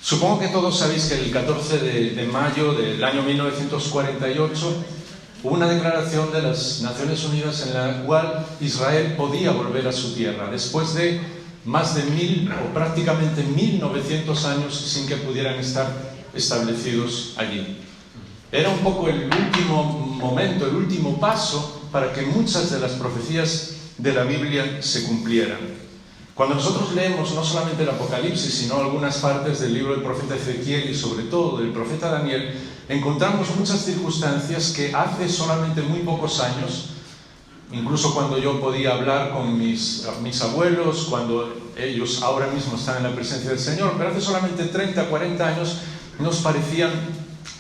Supongo que todos sabéis que el 14 de mayo del año 1948 hubo una declaración de las Naciones Unidas en la cual Israel podía volver a su tierra, después de más de 1000 o prácticamente 1900 años sin que pudieran estar establecidos allí. Era un poco el último momento, el último paso para que muchas de las profecías de la Biblia se cumplieran. Cuando nosotros leemos no solamente el Apocalipsis, sino algunas partes del libro del profeta Ezequiel y sobre todo del profeta Daniel, encontramos muchas circunstancias que hace solamente muy pocos años, incluso cuando yo podía hablar con mis abuelos, cuando ellos ahora mismo están en la presencia del Señor, pero hace solamente 30, 40 años nos parecían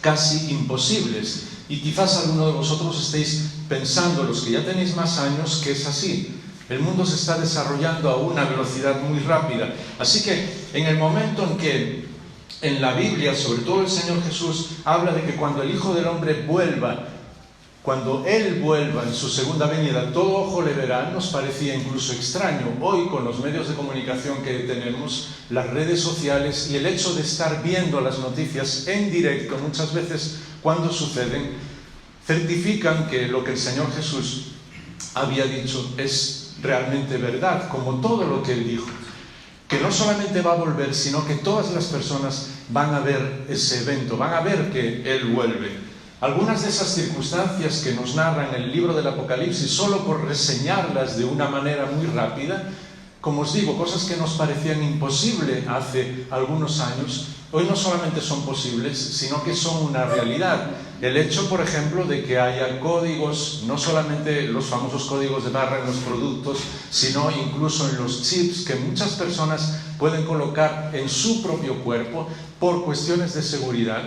casi imposibles. Y quizás alguno de vosotros estéis pensando, los que ya tenéis más años, que es así. El mundo se está desarrollando a una velocidad muy rápida. Así que en el momento en que en la Biblia, sobre todo el Señor Jesús, habla de que cuando el Hijo del Hombre vuelva, cuando Él vuelva en su segunda venida, todo ojo le verá, nos parecía incluso extraño. Hoy, con los medios de comunicación que tenemos, las redes sociales y el hecho de estar viendo las noticias en directo, muchas veces cuando suceden, certifican que lo que el Señor Jesús había dicho es realmente verdad, como todo lo que Él dijo, que no solamente va a volver, sino que todas las personas van a ver ese evento, van a ver que Él vuelve. Algunas de esas circunstancias que nos narran el libro del Apocalipsis, solo por reseñarlas de una manera muy rápida, como os digo, cosas que nos parecían imposibles hace algunos años, hoy no solamente son posibles, sino que son una realidad. El hecho, por ejemplo, de que haya códigos, no solamente los famosos códigos de barra en los productos, sino incluso en los chips que muchas personas pueden colocar en su propio cuerpo por cuestiones de seguridad,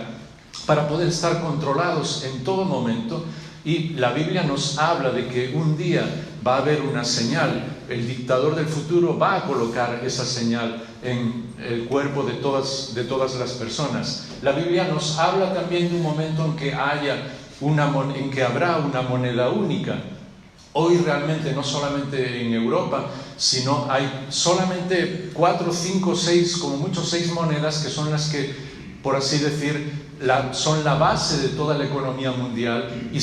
para poder estar controlados en todo momento. Y la Biblia nos habla de que un día va a haber una señal, el dictador del futuro va a colocar esa señal en el cuerpo de todas las personas. La Biblia nos habla también de un momento en que habrá una moneda única. Hoy realmente no solamente en Europa, sino hay solamente 4, 5, 6, como mucho 6 monedas que son las que, por así decir, son la base de toda la economía mundial, y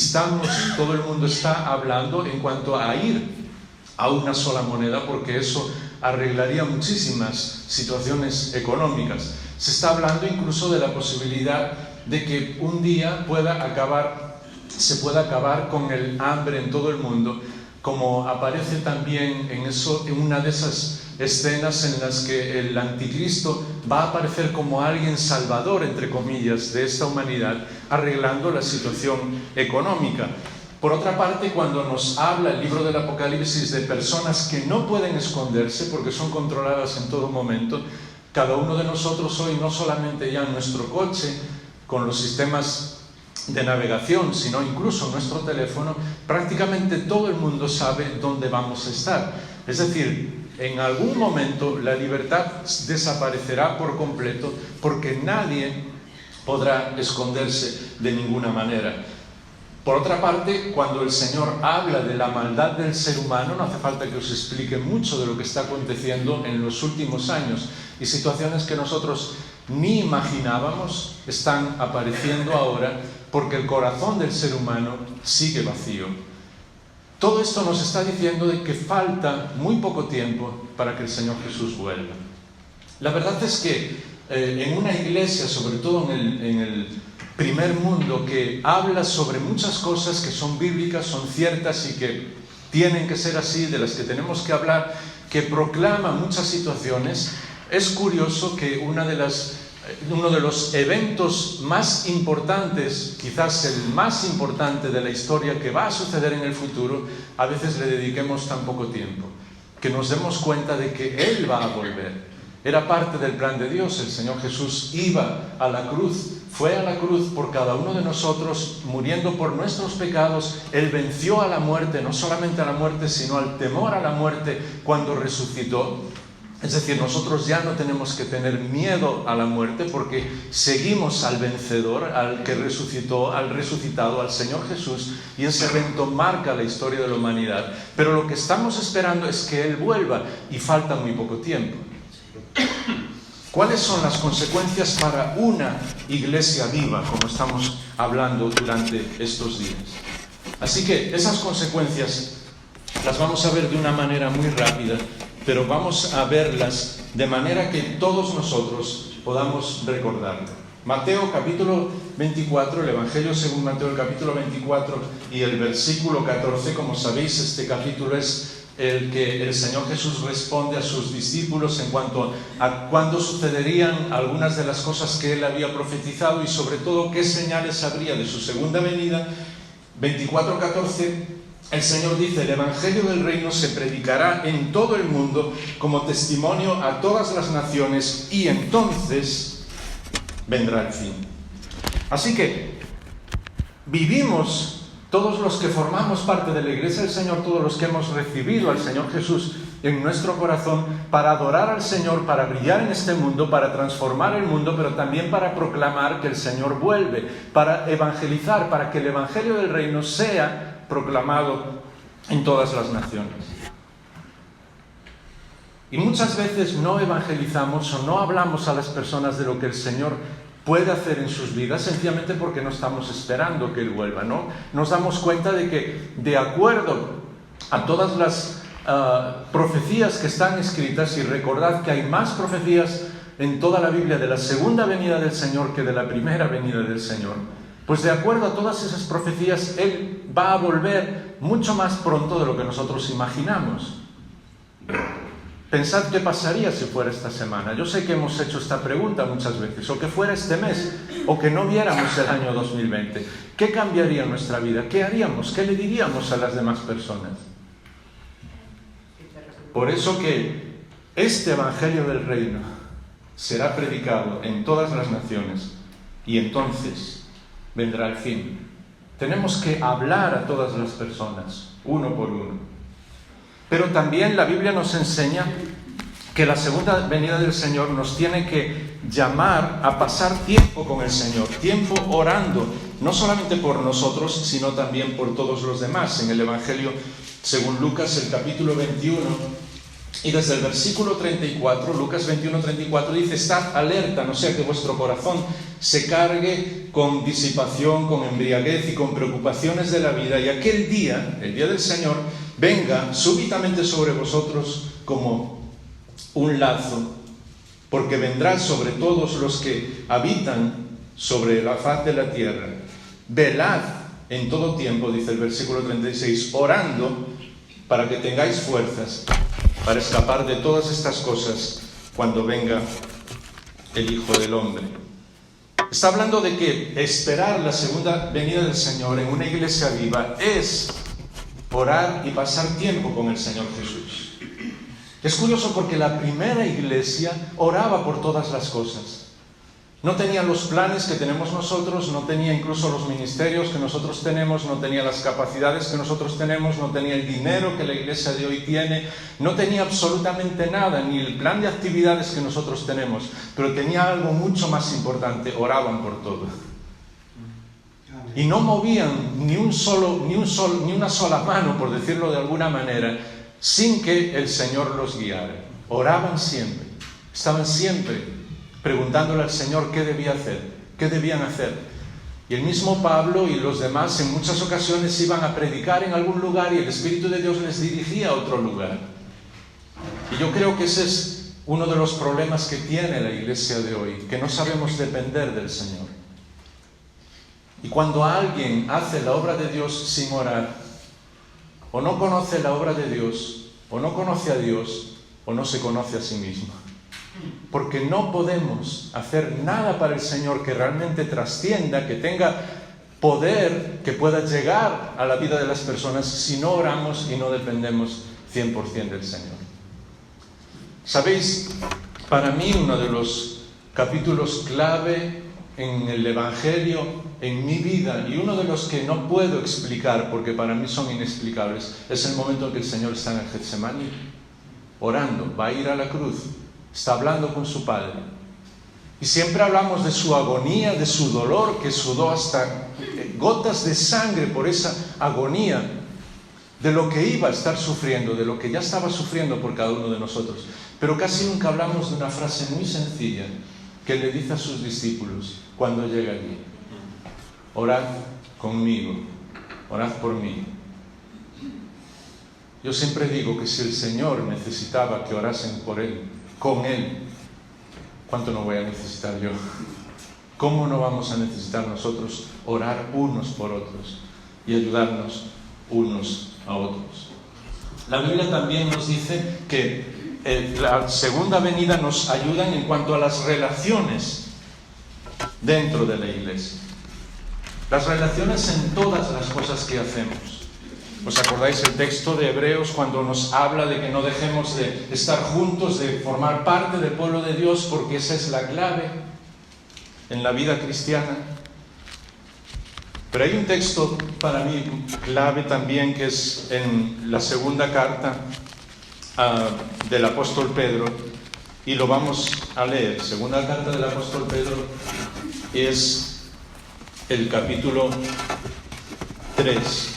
todo el mundo está hablando en cuanto a ir a una sola moneda, porque eso arreglaría muchísimas situaciones económicas. Se está hablando incluso de la posibilidad de que un día se pueda acabar con el hambre en todo el mundo, como aparece también en una de esas escenas en las que el anticristo va a aparecer como alguien salvador, entre comillas, de esta humanidad, arreglando la situación económica. Por otra parte, cuando nos habla el libro del Apocalipsis de personas que no pueden esconderse porque son controladas en todo momento, cada uno de nosotros hoy, no solamente ya en nuestro coche, con los sistemas de navegación, sino incluso en nuestro teléfono, prácticamente todo el mundo sabe dónde vamos a estar. Es decir, en algún momento la libertad desaparecerá por completo, porque nadie podrá esconderse de ninguna manera. Por otra parte, cuando el Señor habla de la maldad del ser humano, no hace falta que os explique mucho de lo que está aconteciendo en los últimos años, y situaciones que nosotros ni imaginábamos están apareciendo ahora, porque el corazón del ser humano sigue vacío. Todo esto nos está diciendo de que falta muy poco tiempo para que el Señor Jesús vuelva. La verdad es que en una iglesia, sobre todo en el primer mundo, que habla sobre muchas cosas que son bíblicas, son ciertas y que tienen que ser así, de las que tenemos que hablar, que proclama muchas situaciones, es curioso que uno de los eventos más importantes, quizás el más importante de la historia que va a suceder en el futuro, a veces le dediquemos tan poco tiempo, que nos demos cuenta de que Él va a volver. Era parte del plan de Dios. El Señor Jesús iba a la cruz, fue a la cruz por cada uno de nosotros, muriendo por nuestros pecados. Él venció a la muerte, no solamente a la muerte, sino al temor a la muerte cuando resucitó. Es decir, nosotros ya no tenemos que tener miedo a la muerte, porque seguimos al vencedor, al que resucitó, al resucitado, al Señor Jesús, y ese evento marca la historia de la humanidad. Pero lo que estamos esperando es que Él vuelva, y falta muy poco tiempo. ¿Cuáles son las consecuencias para una iglesia viva, como estamos hablando durante estos días? Así que esas consecuencias las vamos a ver de una manera muy rápida, pero vamos a verlas de manera que todos nosotros podamos recordarlo. Mateo capítulo 24, el Evangelio según Mateo, el capítulo 24 y el versículo 14, como sabéis, este capítulo es el que el Señor Jesús responde a sus discípulos en cuanto a cuándo sucederían algunas de las cosas que Él había profetizado y sobre todo qué señales habría de su segunda venida. 24:14, el Señor dice: el Evangelio del Reino se predicará en todo el mundo como testimonio a todas las naciones y entonces vendrá el fin. Así que vivimos todos los que formamos parte de la Iglesia del Señor, todos los que hemos recibido al Señor Jesús en nuestro corazón para adorar al Señor, para brillar en este mundo, para transformar el mundo, pero también para proclamar que el Señor vuelve, para evangelizar, para que el Evangelio del Reino sea proclamado en todas las naciones. Y muchas veces no evangelizamos o no hablamos a las personas de lo que el Señor puede hacer en sus vidas, sencillamente porque no estamos esperando que Él vuelva, ¿no? Nos damos cuenta de que, de acuerdo a todas las profecías que están escritas, y recordad que hay más profecías en toda la Biblia de la segunda venida del Señor que de la primera venida del Señor, pues de acuerdo a todas esas profecías, Él va a volver mucho más pronto de lo que nosotros imaginamos. Pensad qué pasaría si fuera esta semana. Yo sé que hemos hecho esta pregunta muchas veces, o que fuera este mes, o que no viéramos el año 2020. ¿Qué cambiaría en nuestra vida? ¿Qué haríamos? ¿Qué le diríamos a las demás personas? Por eso que este Evangelio del Reino será predicado en todas las naciones y entonces vendrá el fin. Tenemos que hablar a todas las personas, uno por uno. Pero también la Biblia nos enseña que la segunda venida del Señor nos tiene que llamar a pasar tiempo con el Señor, tiempo orando, no solamente por nosotros, sino también por todos los demás. En el Evangelio según Lucas, el capítulo 21, y desde el versículo 34, Lucas 21:34 dice: estad alerta, no sea que vuestro corazón se cargue con disipación, con embriaguez y con preocupaciones de la vida, y aquel día, el día del Señor, venga súbitamente sobre vosotros como un lazo, porque vendrá sobre todos los que habitan sobre la faz de la tierra. Velad en todo tiempo, dice el versículo 36, orando para que tengáis fuerzas para escapar de todas estas cosas cuando venga el Hijo del Hombre. Está hablando de que esperar la segunda venida del Señor en una iglesia viva es orar y pasar tiempo con el Señor Jesús. Es curioso porque la primera iglesia oraba por todas las cosas. No tenía los planes que tenemos nosotros, no tenía incluso los ministerios que nosotros tenemos, no tenía las capacidades que nosotros tenemos, no tenía el dinero que la iglesia de hoy tiene, no tenía absolutamente nada, ni el plan de actividades que nosotros tenemos, pero tenía algo mucho más importante: oraban por todo. Y no movían ni una sola mano, por decirlo de alguna manera, sin que el Señor los guiara. Oraban siempre, estaban siempre preguntándole al Señor qué debía hacer, qué debían hacer. Y el mismo Pablo y los demás en muchas ocasiones iban a predicar en algún lugar y el Espíritu de Dios les dirigía a otro lugar. Y yo creo que ese es uno de los problemas que tiene la iglesia de hoy, que no sabemos depender del Señor. Y cuando alguien hace la obra de Dios sin orar, o no conoce la obra de Dios, o no conoce a Dios, o no se conoce a sí mismo. Porque no podemos hacer nada para el Señor que realmente trascienda, que tenga poder, que pueda llegar a la vida de las personas si no oramos y no dependemos 100% del Señor. ¿Sabéis? Para mí uno de los capítulos clave en el Evangelio, en mi vida, y uno de los que no puedo explicar porque para mí son inexplicables, es el momento en que el Señor está en el Getsemaní, orando, va a ir a la cruz, está hablando con su Padre. Y siempre hablamos de su agonía, de su dolor, que sudó hasta gotas de sangre por esa agonía, de lo que iba a estar sufriendo, de lo que ya estaba sufriendo por cada uno de nosotros. Pero casi nunca hablamos de una frase muy sencilla que le dice a sus discípulos cuando llega allí: orad conmigo, orad por mí. Yo siempre digo que si el Señor necesitaba que orasen por Él, con Él, ¿cuánto no voy a necesitar yo? ¿Cómo no vamos a necesitar nosotros orar unos por otros y ayudarnos unos a otros? La Biblia también nos dice que la segunda venida nos ayuda en cuanto a las relaciones dentro de la iglesia. Las relaciones en todas las cosas que hacemos. ¿Os acordáis el texto de Hebreos cuando nos habla de que no dejemos de estar juntos, de formar parte del pueblo de Dios, porque esa es la clave en la vida cristiana? Pero hay un texto para mí clave también, que es en la segunda carta del apóstol Pedro, y lo vamos a leer. Segunda carta del apóstol Pedro es el capítulo 3,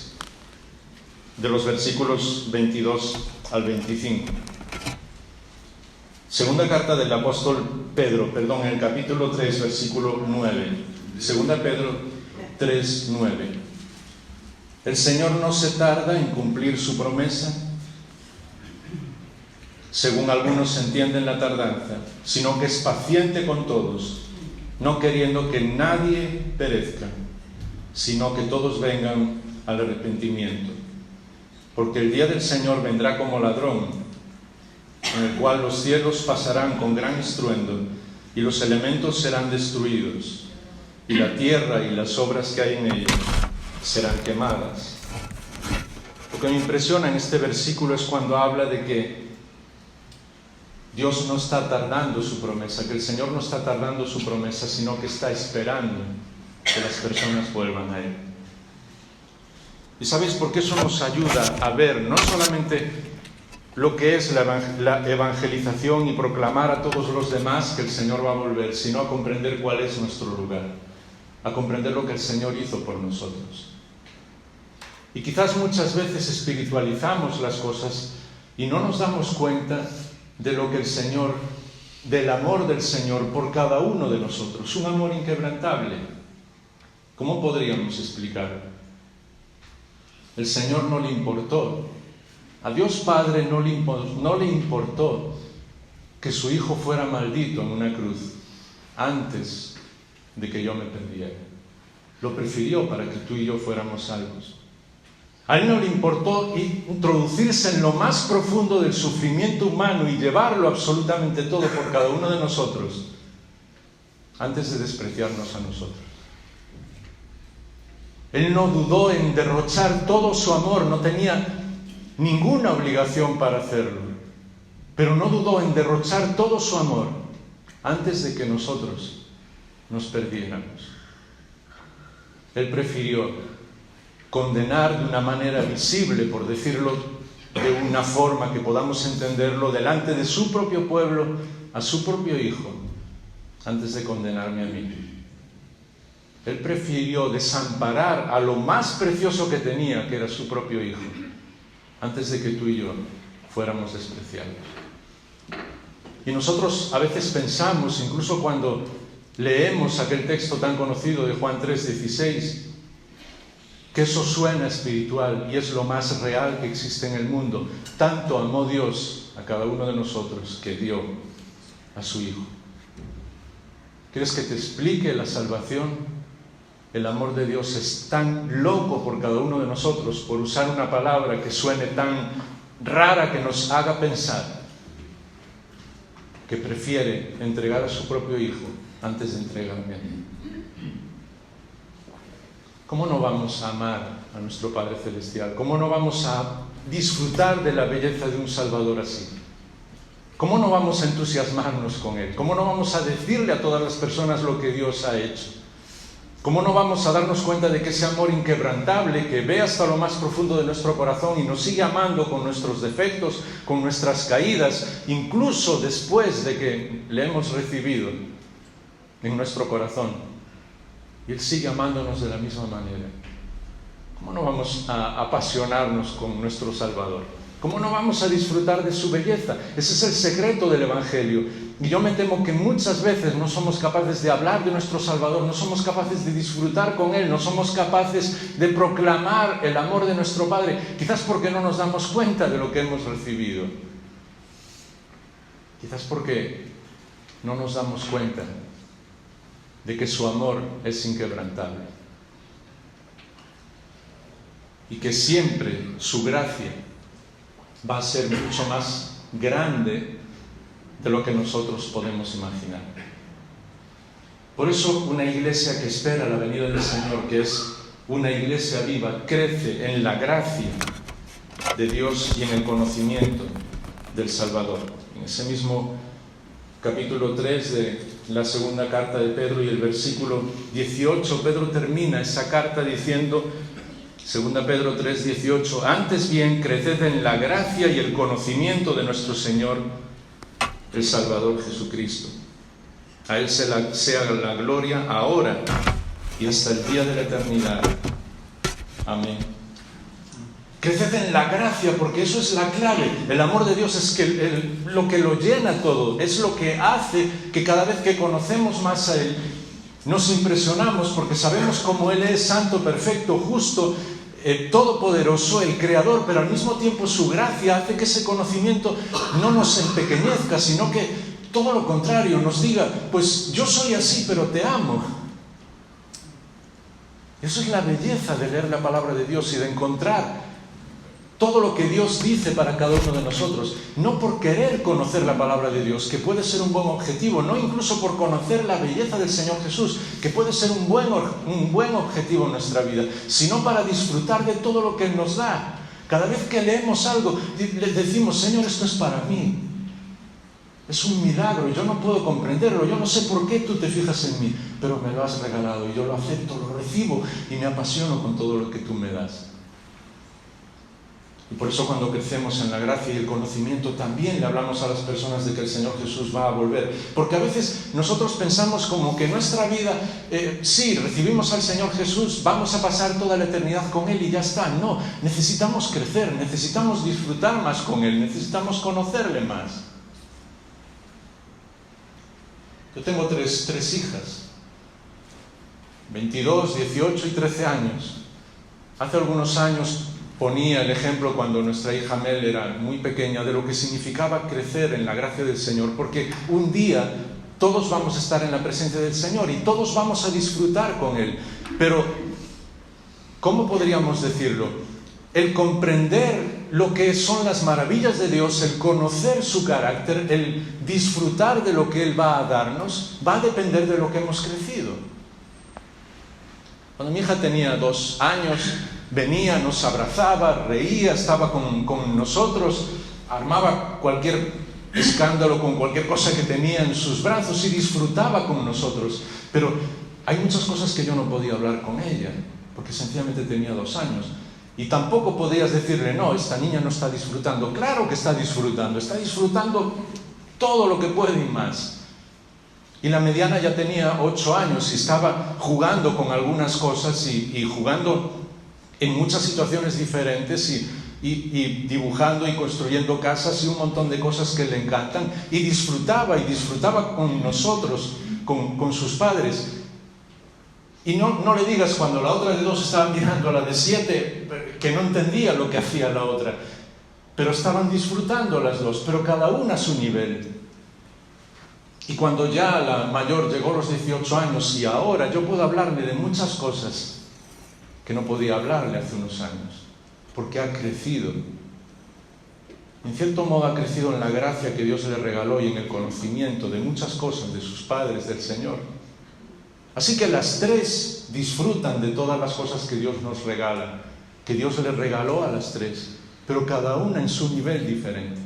de los versículos 22 al 25. Segunda carta del apóstol Pedro, en el capítulo 3, versículo 9. Segunda Pedro 3, 9. El Señor no se tarda en cumplir su promesa, según algunos entienden la tardanza, sino que es paciente con todos, no queriendo que nadie perezca, sino que todos vengan al arrepentimiento. Porque el día del Señor vendrá como ladrón, en el cual los cielos pasarán con gran estruendo, y los elementos serán destruidos, y la tierra y las obras que hay en ella serán quemadas. Lo que me impresiona en este versículo es cuando habla de que Dios no está tardando su promesa, que el Señor no está tardando su promesa, sino que está esperando que las personas vuelvan a Él. ¿Y sabéis por qué eso nos ayuda a ver no solamente lo que es la evangelización y proclamar a todos los demás que el Señor va a volver, sino a comprender cuál es nuestro lugar, a comprender lo que el Señor hizo por nosotros? Y quizás muchas veces espiritualizamos las cosas y no nos damos cuenta de lo que el Señor, del amor del Señor por cada uno de nosotros, un amor inquebrantable. ¿Cómo podríamos explicar? El Señor no le importó, a Dios Padre no le importó que su Hijo fuera maldito en una cruz antes de que yo me perdiera. Lo prefirió para que tú y yo fuéramos salvos. A Él no le importó introducirse en lo más profundo del sufrimiento humano y llevarlo absolutamente todo por cada uno de nosotros antes de despreciarnos a nosotros. Él no dudó en derrochar todo su amor, no tenía ninguna obligación para hacerlo, pero no dudó en derrochar todo su amor antes de que nosotros nos perdiéramos. Él prefirió condenar de una manera visible, por decirlo de una forma que podamos entenderlo, delante de su propio pueblo, a su propio Hijo, antes de condenarme a mí. Él prefirió desamparar a lo más precioso que tenía, que era su propio Hijo, antes de que tú y yo fuéramos despreciados. Y nosotros a veces pensamos, incluso cuando leemos aquel texto tan conocido de Juan 3:16, que eso suena espiritual y es lo más real que existe en el mundo. Tanto amó Dios a cada uno de nosotros que dio a su Hijo. ¿Quieres que te explique la salvación? El amor de Dios es tan loco por cada uno de nosotros, por usar una palabra que suene tan rara, que nos haga pensar, que prefiere entregar a su propio Hijo antes de entregarme a mí. ¿Cómo no vamos a amar a nuestro Padre Celestial? ¿Cómo no vamos a disfrutar de la belleza de un Salvador así? ¿Cómo no vamos a entusiasmarnos con Él? ¿Cómo no vamos a decirle a todas las personas lo que Dios ha hecho? ¿Cómo no vamos a darnos cuenta de que ese amor inquebrantable, que ve hasta lo más profundo de nuestro corazón y nos sigue amando con nuestros defectos, con nuestras caídas, incluso después de que le hemos recibido en nuestro corazón, y Él sigue amándonos de la misma manera? ¿Cómo no vamos a apasionarnos con nuestro Salvador? ¿Cómo no vamos a disfrutar de su belleza? Ese es el secreto del Evangelio. Y yo me temo que muchas veces no somos capaces de hablar de nuestro Salvador, no somos capaces de disfrutar con Él, no somos capaces de proclamar el amor de nuestro Padre, quizás porque no nos damos cuenta de lo que hemos recibido. Quizás porque no nos damos cuenta de que su amor es inquebrantable y que siempre su gracia va a ser mucho más grande de lo que nosotros podemos imaginar. Por eso una iglesia que espera la venida del Señor, que es una iglesia viva, crece en la gracia de Dios y en el conocimiento del Salvador. En ese mismo capítulo 3 de la segunda carta de Pedro y el versículo 18, Pedro termina esa carta diciendo, 2 Pedro 3, 18, antes bien, creced en la gracia y el conocimiento de nuestro Señor, el Salvador Jesucristo. A Él sea la gloria ahora y hasta el día de la eternidad. Amén. Creced en la gracia, porque eso es la clave. El amor de Dios es lo que lo llena todo, es lo que hace que cada vez que conocemos más a Él, nos impresionamos porque sabemos cómo Él es santo, perfecto, justo, todopoderoso, el Creador, pero al mismo tiempo su gracia hace que ese conocimiento no nos empequeñezca, sino que todo lo contrario, nos diga, pues yo soy así, pero te amo. Eso es la belleza de leer la palabra de Dios y de encontrar todo lo que Dios dice para cada uno de nosotros, no por querer conocer la palabra de Dios, que puede ser un buen objetivo, no incluso por conocer la belleza del Señor Jesús, que puede ser un buen objetivo en nuestra vida, sino para disfrutar de todo lo que Él nos da. Cada vez que leemos algo, le decimos, Señor, esto es para mí. Es un milagro, yo no puedo comprenderlo, yo no sé por qué tú te fijas en mí, pero me lo has regalado y yo lo acepto, lo recibo y me apasiono con todo lo que tú me das. Y por eso cuando crecemos en la gracia y el conocimiento también le hablamos a las personas de que el Señor Jesús va a volver. Porque a veces nosotros pensamos como que nuestra vida, sí, recibimos al Señor Jesús, vamos a pasar toda la eternidad con Él y ya está. No, necesitamos crecer, necesitamos disfrutar más con Él, necesitamos conocerle más. Yo tengo tres hijas, 22, 18 y 13 años. Hace algunos años ponía el ejemplo cuando nuestra hija Mel era muy pequeña de lo que significaba crecer en la gracia del Señor, porque un día todos vamos a estar en la presencia del Señor y todos vamos a disfrutar con Él. Pero, ¿cómo podríamos decirlo? El comprender lo que son las maravillas de Dios, el conocer su carácter, el disfrutar de lo que Él va a darnos, va a depender de lo que hemos crecido. Cuando mi hija tenía 2 años, venía, nos abrazaba, reía, estaba con nosotros, armaba cualquier escándalo con cualquier cosa que tenía en sus brazos y disfrutaba con nosotros. Pero hay muchas cosas que yo no podía hablar con ella, porque sencillamente tenía 2 años. Y tampoco podías decirle, no, esta niña no está disfrutando. Claro que está disfrutando todo lo que puede y más. Y la mediana ya tenía 8 años y estaba jugando con algunas cosas y jugando en muchas situaciones diferentes y dibujando y construyendo casas y un montón de cosas que le encantan. Y disfrutaba con nosotros, con sus padres. Y no le digas cuando la otra de 2 estaba mirando a la de 7, que no entendía lo que hacía la otra. Pero estaban disfrutando las dos, pero cada una a su nivel. Y cuando ya la mayor llegó a los 18 años y ahora yo puedo hablarle de muchas cosas que no podía hablarle hace unos años, porque ha crecido. En cierto modo ha crecido en la gracia que Dios le regaló y en el conocimiento de muchas cosas de sus padres, del Señor. Así que las 3 disfrutan de todas las cosas que Dios nos regala, que Dios les regaló a las 3, pero cada una en su nivel diferente.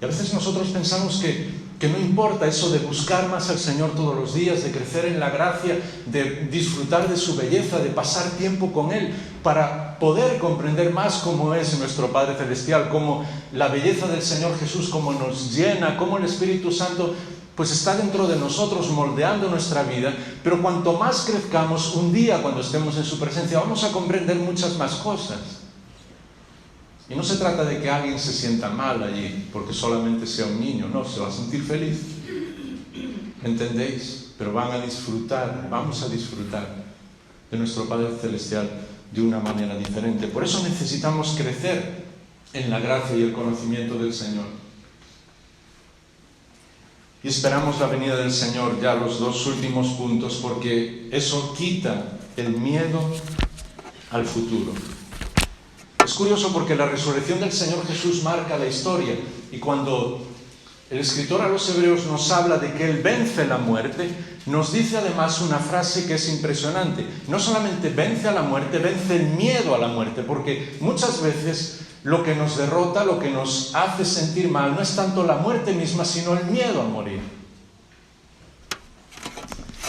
Y a veces nosotros pensamos que no importa eso de buscar más al Señor todos los días, de crecer en la gracia, de disfrutar de su belleza, de pasar tiempo con Él, para poder comprender más cómo es nuestro Padre Celestial, cómo la belleza del Señor Jesús, cómo nos llena, cómo el Espíritu Santo pues está dentro de nosotros moldeando nuestra vida. Pero cuanto más crezcamos, un día cuando estemos en su presencia vamos a comprender muchas más cosas. Y no se trata de que alguien se sienta mal allí, porque solamente sea un niño, no, se va a sentir feliz. ¿Entendéis? Pero van a disfrutar, vamos a disfrutar de nuestro Padre Celestial de una manera diferente. Por eso necesitamos crecer en la gracia y el conocimiento del Señor. Y esperamos la venida del Señor, ya los dos últimos puntos, porque eso quita el miedo al futuro. Es curioso porque la resurrección del Señor Jesús marca la historia, y cuando el escritor a los Hebreos nos habla de que Él vence la muerte, nos dice además una frase que es impresionante. No solamente vence a la muerte, vence el miedo a la muerte, porque muchas veces lo que nos derrota, lo que nos hace sentir mal, no es tanto la muerte misma, sino el miedo a morir.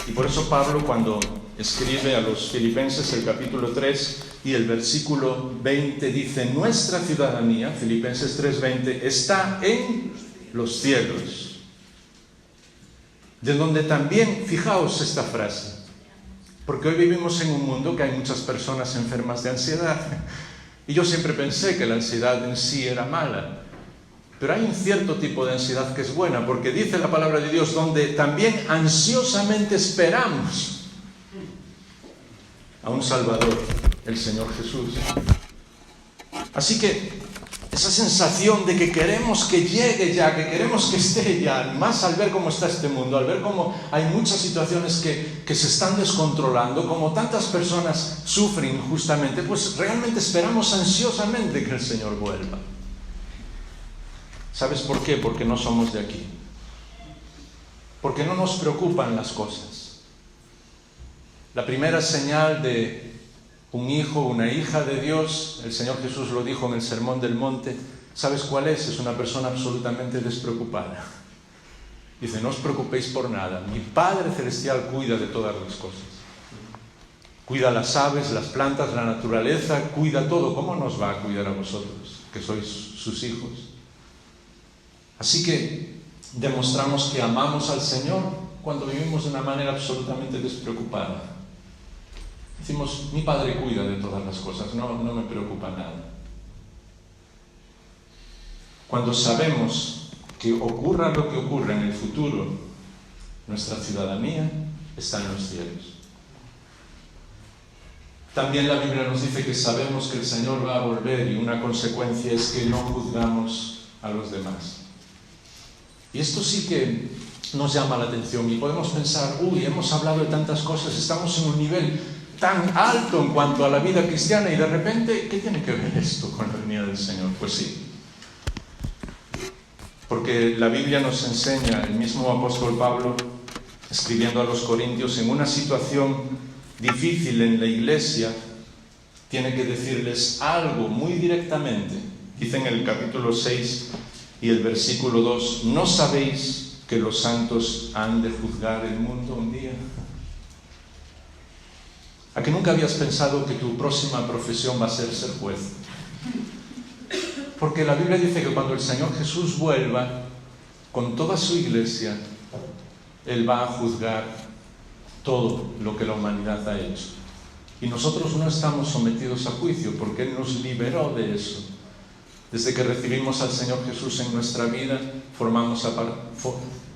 Y por eso Pablo, cuando escribe a los Filipenses el capítulo 3 y el versículo 20, dice: nuestra ciudadanía, Filipenses 3:20, está en los cielos, de donde también, fijaos esta frase, porque hoy vivimos en un mundo que hay muchas personas enfermas de ansiedad, y yo siempre pensé que la ansiedad en sí era mala, pero hay un cierto tipo de ansiedad que es buena, porque dice la palabra de Dios, donde también ansiosamente esperamos a un Salvador, el Señor Jesús. Así que esa sensación de que queremos que llegue ya, que queremos que esté ya, más al ver cómo está este mundo, al ver cómo hay muchas situaciones que se están descontrolando, como tantas personas sufren injustamente, pues realmente esperamos ansiosamente que el Señor vuelva. ¿Sabes por qué? Porque no somos de aquí. Porque no nos preocupan las cosas. La primera señal de un hijo, una hija de Dios, el Señor Jesús lo dijo en el Sermón del Monte, ¿sabes cuál es? Es una persona absolutamente despreocupada. Dice: no os preocupéis por nada, mi Padre Celestial cuida de todas las cosas. Cuida las aves, las plantas, la naturaleza, cuida todo. ¿Cómo nos va a cuidar a vosotros, que sois sus hijos? Así que demostramos que amamos al Señor cuando vivimos de una manera absolutamente despreocupada. Decimos: mi Padre cuida de todas las cosas, no me preocupa nada. Cuando sabemos que ocurra lo que ocurra en el futuro, nuestra ciudadanía está en los cielos. También la Biblia nos dice que sabemos que el Señor va a volver, y una consecuencia es que no juzgamos a los demás. Y esto sí que nos llama la atención, y podemos pensar: uy, hemos hablado de tantas cosas, estamos en un nivel tan alto en cuanto a la vida cristiana, y de repente, ¿qué tiene que ver esto con la venida del Señor? Pues sí, porque la Biblia nos enseña, el mismo apóstol Pablo, escribiendo a los Corintios, en una situación difícil en la iglesia, tiene que decirles algo muy directamente. Dice en el capítulo 6 y el versículo 2: ¿no sabéis que los santos han de juzgar el mundo un día? ¿A que nunca habías pensado que tu próxima profesión va a ser juez? Porque la Biblia dice que cuando el Señor Jesús vuelva con toda su iglesia, Él va a juzgar todo lo que la humanidad ha hecho. Y nosotros no estamos sometidos a juicio, porque Él nos liberó de eso. Desde que recibimos al Señor Jesús en nuestra vida,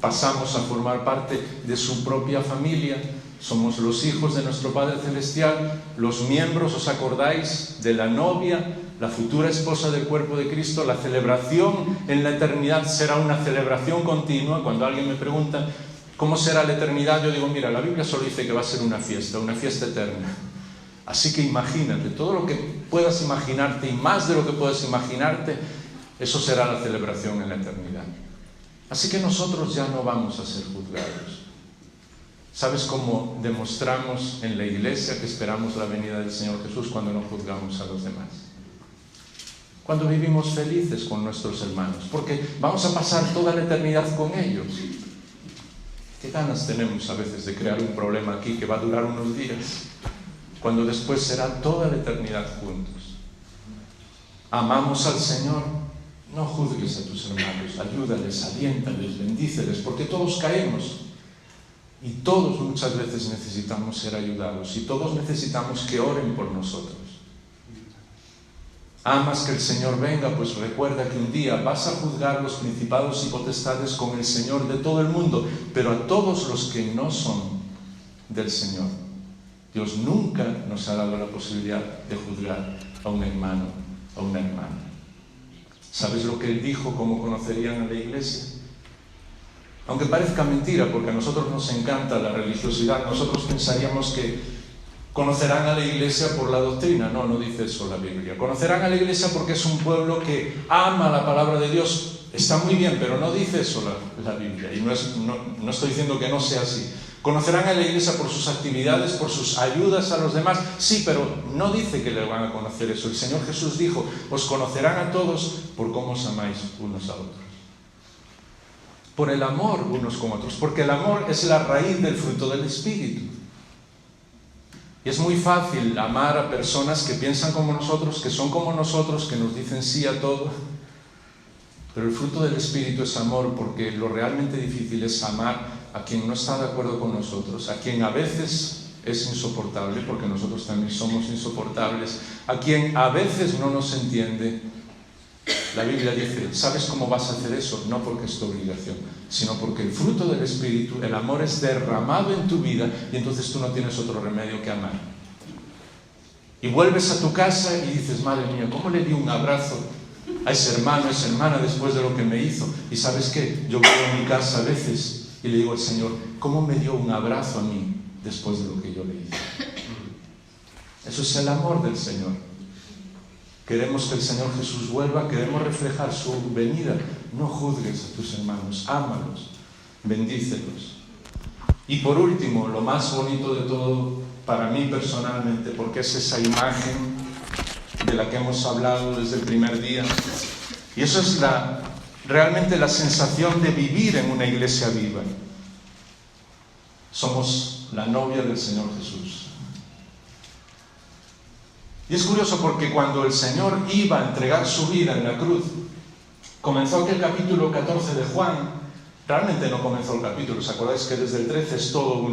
pasamos a formar parte de su propia familia. Somos los hijos de nuestro Padre Celestial, los miembros, ¿os acordáis?, de la novia, la futura esposa del cuerpo de Cristo. La celebración en la eternidad será una celebración continua. Cuando alguien me pregunta ¿cómo será la eternidad?, yo digo: mira, la Biblia solo dice que va a ser una fiesta eterna. Así que imagínate, todo lo que puedas imaginarte y más de lo que puedas imaginarte, eso será la celebración en la eternidad. Así que nosotros ya no vamos a ser juzgados. ¿Sabes cómo demostramos en la iglesia que esperamos la venida del Señor Jesús? Cuando no juzgamos a los demás. Cuando vivimos felices con nuestros hermanos, porque vamos a pasar toda la eternidad con ellos. ¿Qué ganas tenemos a veces de crear un problema aquí que va a durar unos días, cuando después será toda la eternidad juntos? Amamos al Señor, no juzgues a tus hermanos, ayúdales, aliéntales, bendíceles, porque todos caemos. Y todos muchas veces necesitamos ser ayudados, y todos necesitamos que oren por nosotros. ¿Amas que el Señor venga? Pues recuerda que un día vas a juzgar los principados y potestades con el Señor de todo el mundo, pero a todos los que no son del Señor. Dios nunca nos ha dado la posibilidad de juzgar a un hermano, a una hermana. ¿Sabes lo que Él dijo? ¿Cómo conocerían a la iglesia? Aunque parezca mentira, porque a nosotros nos encanta la religiosidad, nosotros pensaríamos que conocerán a la iglesia por la doctrina. No, no dice eso la Biblia. Conocerán a la iglesia porque es un pueblo que ama la palabra de Dios. Está muy bien, pero no dice eso la Biblia. Y no estoy diciendo que no sea así. Conocerán a la iglesia por sus actividades, por sus ayudas a los demás. Sí, pero no dice que le van a conocer eso. El Señor Jesús dijo: os conocerán a todos por cómo os amáis unos a otros. Por el amor unos con otros. Porque el amor es la raíz del fruto del Espíritu. Y es muy fácil amar a personas que piensan como nosotros, que son como nosotros, que nos dicen sí a todo. Pero el fruto del Espíritu es amor, porque lo realmente difícil es amar a quien no está de acuerdo con nosotros, a quien a veces es insoportable, porque nosotros también somos insoportables, a quien a veces no nos entiende. La Biblia dice: ¿sabes cómo vas a hacer eso? No porque es tu obligación, sino porque el fruto del Espíritu, el amor, es derramado en tu vida, y entonces tú no tienes otro remedio que amar. Y vuelves a tu casa y dices: madre mía, ¿cómo le di un abrazo a ese hermano, a esa hermana después de lo que me hizo? Y ¿sabes qué? Yo voy a mi casa a veces y le digo al Señor: ¿cómo me dio un abrazo a mí después de lo que yo le hice? Eso es el amor del Señor. Queremos que el Señor Jesús vuelva, queremos reflejar su venida. No juzgues a tus hermanos, ámalos, bendícelos. Y por último, lo más bonito de todo para mí personalmente, porque es esa imagen de la que hemos hablado desde el primer día, y eso es realmente la sensación de vivir en una iglesia viva. Somos la novia del Señor Jesús. Y es curioso porque cuando el Señor iba a entregar su vida en la cruz, comenzó aquel capítulo 14 de Juan. Realmente no comenzó el capítulo, ¿os acordáis que desde el 13 es todo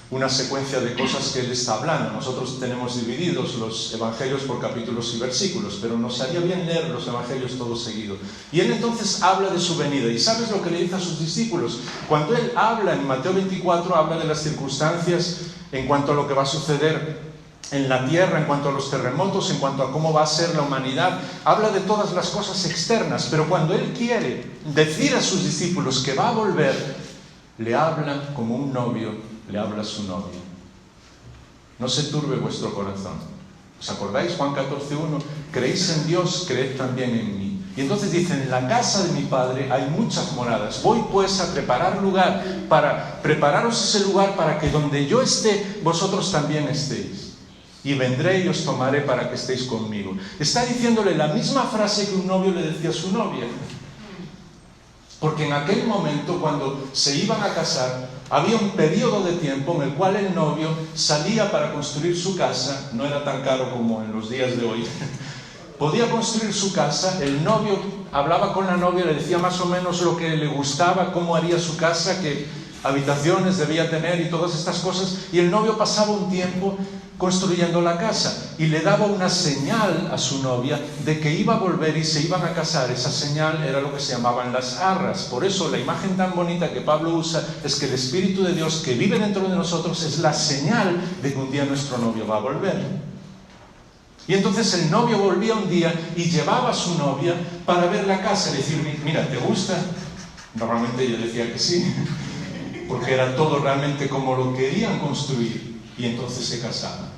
una secuencia de cosas que Él está hablando? Nosotros tenemos divididos los evangelios por capítulos y versículos, pero nos haría bien leer los evangelios todos seguidos. Y Él entonces habla de su venida. ¿Y sabes lo que le dice a sus discípulos? Cuando Él habla en Mateo 24, habla de las circunstancias en cuanto a lo que va a suceder en la tierra, en cuanto a los terremotos, en cuanto a cómo va a ser la humanidad. Habla de todas las cosas externas, pero cuando Él quiere decir a sus discípulos que va a volver, le habla como un novio le habla a su novia. No se turbe vuestro corazón. ¿Os acordáis? Juan 14:1, creéis en Dios, creed también en mí. Y entonces dice: en la casa de mi Padre hay muchas moradas. Voy pues a preparar lugar, para prepararos ese lugar, para que donde yo esté, vosotros también estéis. Y vendré y os tomaré para que estéis conmigo. Está diciéndole la misma frase que un novio le decía a su novia. Porque en aquel momento, cuando se iban a casar, había un periodo de tiempo en el cual el novio salía para construir su casa. No era tan caro como en los días de hoy. Podía construir su casa, el novio hablaba con la novia, le decía más o menos lo que le gustaba, cómo haría su casa, qué habitaciones debía tener y todas estas cosas. Y el novio pasaba un tiempo construyendo la casa y le daba una señal a su novia de que iba a volver y se iban a casar. Esa señal era lo que se llamaban las arras. Por eso la imagen tan bonita que Pablo usa es que el Espíritu de Dios que vive dentro de nosotros es la señal de que un día nuestro novio va a volver. Y entonces el novio volvía un día y llevaba a su novia para ver la casa y decir: mira, ¿te gusta? Normalmente ella decía que sí, porque era todo realmente como lo querían construir. Y entonces se casaban.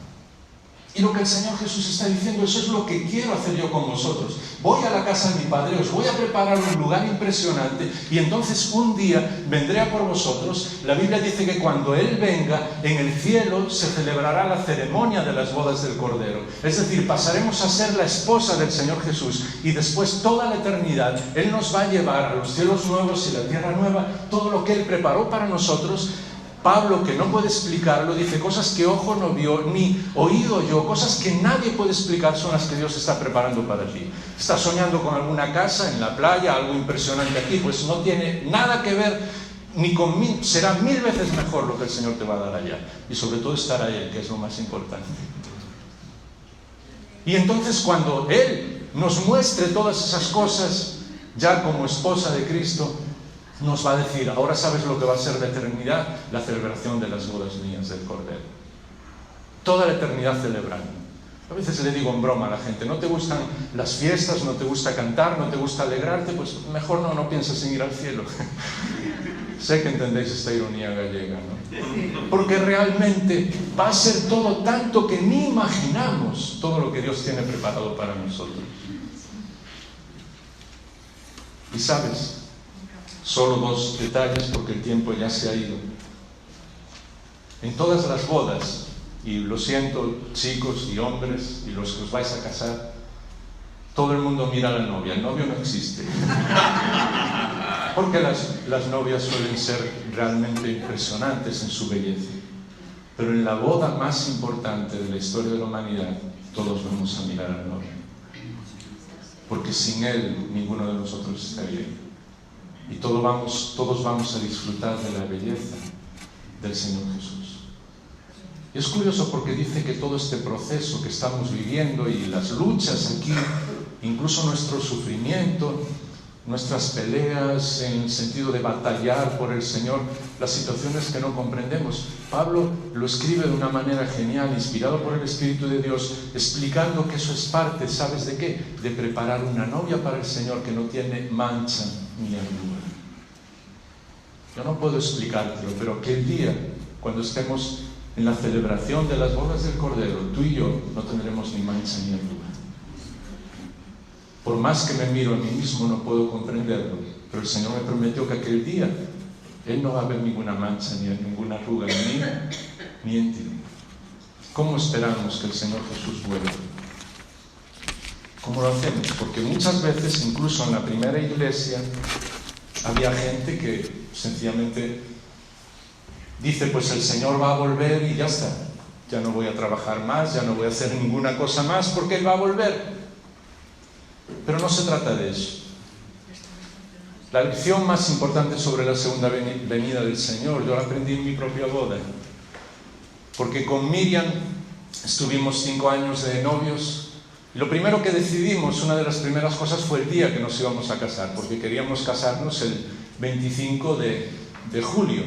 Y lo que el Señor Jesús está diciendo: eso es lo que quiero hacer yo con vosotros. Voy a la casa de mi Padre, os voy a preparar un lugar impresionante, y entonces un día vendré a por vosotros. La Biblia dice que cuando Él venga, en el cielo se celebrará la ceremonia de las bodas del Cordero. Es decir, pasaremos a ser la esposa del Señor Jesús, y después toda la eternidad Él nos va a llevar a los cielos nuevos y la tierra nueva. Todo lo que Él preparó para nosotros. Pablo, que no puede explicarlo, dice: cosas que ojo no vio, ni oído yo, cosas que nadie puede explicar, son las que Dios está preparando para ti. ¿Estás soñando con alguna casa en la playa, algo impresionante aquí? Pues no tiene nada que ver ni con mí. Será 1000 veces mejor lo que el Señor te va a dar allá. Y sobre todo estar a Él, que es lo más importante. Y entonces cuando Él nos muestre todas esas cosas, ya como esposa de Cristo, nos va a decir: ahora sabes lo que va a ser la eternidad, la celebración de las bodas mías del Cordero. Toda la eternidad celebrando. A veces le digo en broma a la gente: ¿no te gustan las fiestas? ¿No te gusta cantar? ¿No te gusta alegrarte? Pues mejor no pienses en ir al cielo. Sé que entendéis esta ironía gallega, ¿no? Porque realmente va a ser todo tanto que ni imaginamos todo lo que Dios tiene preparado para nosotros. Y sabes, solo 2 detalles porque el tiempo ya se ha ido. En todas las bodas, y lo siento chicos y hombres y los que os vais a casar, todo el mundo mira a la novia, el novio no existe. Porque las novias suelen ser realmente impresionantes en su belleza. Pero en la boda más importante de la historia de la humanidad, todos vamos a mirar al novio. Porque sin él, ninguno de nosotros estaría. Y todos vamos a disfrutar de la belleza del Señor Jesús. Y es curioso porque dice que todo este proceso que estamos viviendo y las luchas aquí, incluso nuestro sufrimiento, nuestras peleas en el sentido de batallar por el Señor, las situaciones que no comprendemos, Pablo lo escribe de una manera genial, inspirado por el Espíritu de Dios, explicando que eso es parte, ¿sabes de qué? De preparar una novia para el Señor que no tiene mancha ni arruga. Yo no puedo explicártelo, pero aquel día, cuando estemos en la celebración de las bodas del Cordero, tú y yo no tendremos ni mancha ni arruga. Por más que me miro a mí mismo, no puedo comprenderlo, pero el Señor me prometió que aquel día Él no va a ver ninguna mancha ni ninguna arruga en mí ni en ti. ¿Cómo esperamos que el Señor Jesús vuelva? ¿Cómo lo hacemos? Porque muchas veces, incluso en la primera iglesia, había gente que sencillamente dice: pues el Señor va a volver y ya está, ya no voy a trabajar más, ya no voy a hacer ninguna cosa más porque Él va a volver. Pero no se trata de eso. La lección más importante sobre la segunda venida del Señor, yo la aprendí en mi propia boda. Porque con Miriam estuvimos 5 años de novios. Y lo primero que decidimos, una de las primeras cosas, fue el día que nos íbamos a casar, porque queríamos casarnos el 25 de julio.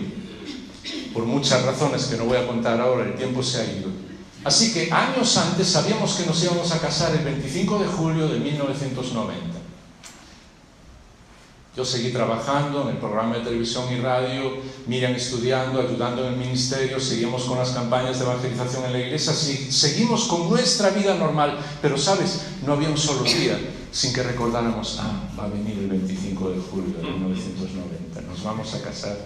Por muchas razones que no voy a contar ahora, el tiempo se ha ido. Así que años antes sabíamos que nos íbamos a casar el 25 de julio de 1990. Yo seguí trabajando en el programa de televisión y radio, Miriam estudiando, ayudando en el ministerio, seguimos con las campañas de evangelización en la iglesia, seguimos con nuestra vida normal, pero sabes, no había un solo día sin que recordáramos: va a venir el 25 de julio de 1990, nos vamos a casar.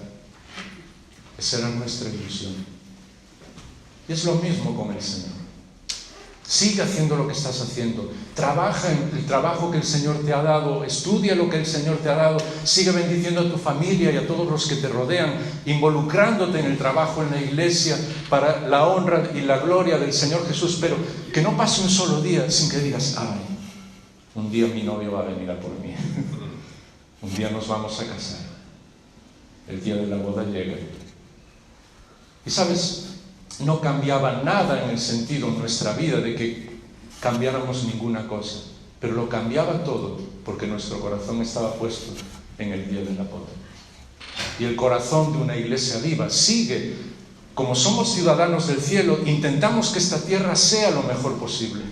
Esa era nuestra ilusión. Y es lo mismo con el Señor. Sigue haciendo lo que estás haciendo. Trabaja en el trabajo que el Señor te ha dado. Estudia lo que el Señor te ha dado. Sigue bendiciendo a tu familia y a todos los que te rodean, involucrándote en el trabajo en la iglesia para la honra y la gloria del Señor Jesús. Pero que no pase un solo día sin que digas: un día mi novio va a venir a por mí. Un día nos vamos a casar. El día de la boda llega. Y sabes, no cambiaba nada en el sentido en nuestra vida de que cambiáramos ninguna cosa, pero lo cambiaba todo porque nuestro corazón estaba puesto en el día de la boda. Y el corazón de una iglesia viva sigue, como somos ciudadanos del cielo, intentamos que esta tierra sea lo mejor posible.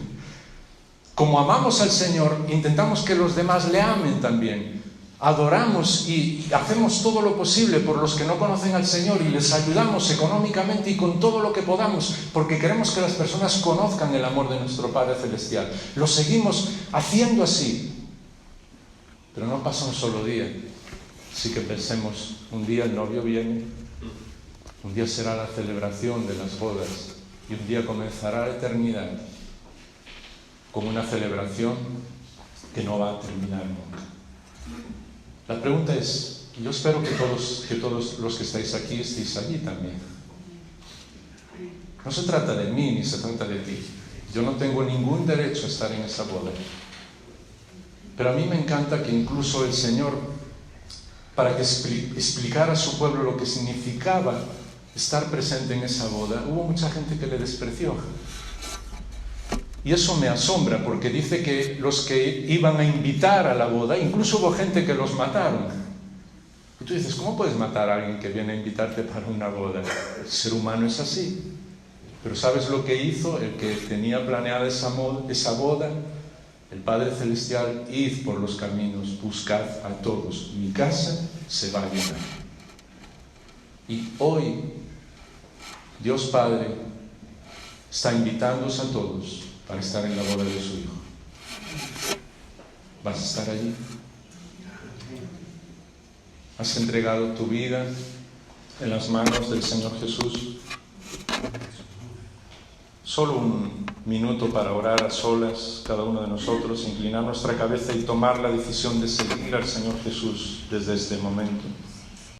Como amamos al Señor, intentamos que los demás le amen también. Adoramos y hacemos todo lo posible por los que no conocen al Señor y les ayudamos económicamente y con todo lo que podamos, porque queremos que las personas conozcan el amor de nuestro Padre Celestial. Lo seguimos haciendo así. Pero no pasa un solo día. Así que pensemos: un día el novio viene, un día será la celebración de las bodas y un día comenzará la eternidad con una celebración que no va a terminar nunca. La pregunta es, y yo espero que todos los que estáis aquí estéis allí también. No se trata de mí ni se trata de ti. Yo no tengo ningún derecho a estar en esa boda. Pero a mí me encanta que incluso el Señor, para que explicara a su pueblo lo que significaba estar presente en esa boda, hubo mucha gente que le despreció. Y eso me asombra, porque dice que los que iban a invitar a la boda, incluso hubo gente que los mataron. Y tú dices, ¿cómo puedes matar a alguien que viene a invitarte para una boda? El ser humano es así. Pero ¿sabes lo que hizo el que tenía planeada esa boda? El Padre Celestial: id por los caminos, buscad a todos, mi casa se va a llenar. Y hoy Dios Padre está invitándoos a todos para estar en la boda de su Hijo. ¿Vas a estar allí? ¿Has entregado tu vida en las manos del Señor Jesús? Solo un minuto para orar a solas, cada uno de nosotros, inclinar nuestra cabeza y tomar la decisión de seguir al Señor Jesús desde este momento.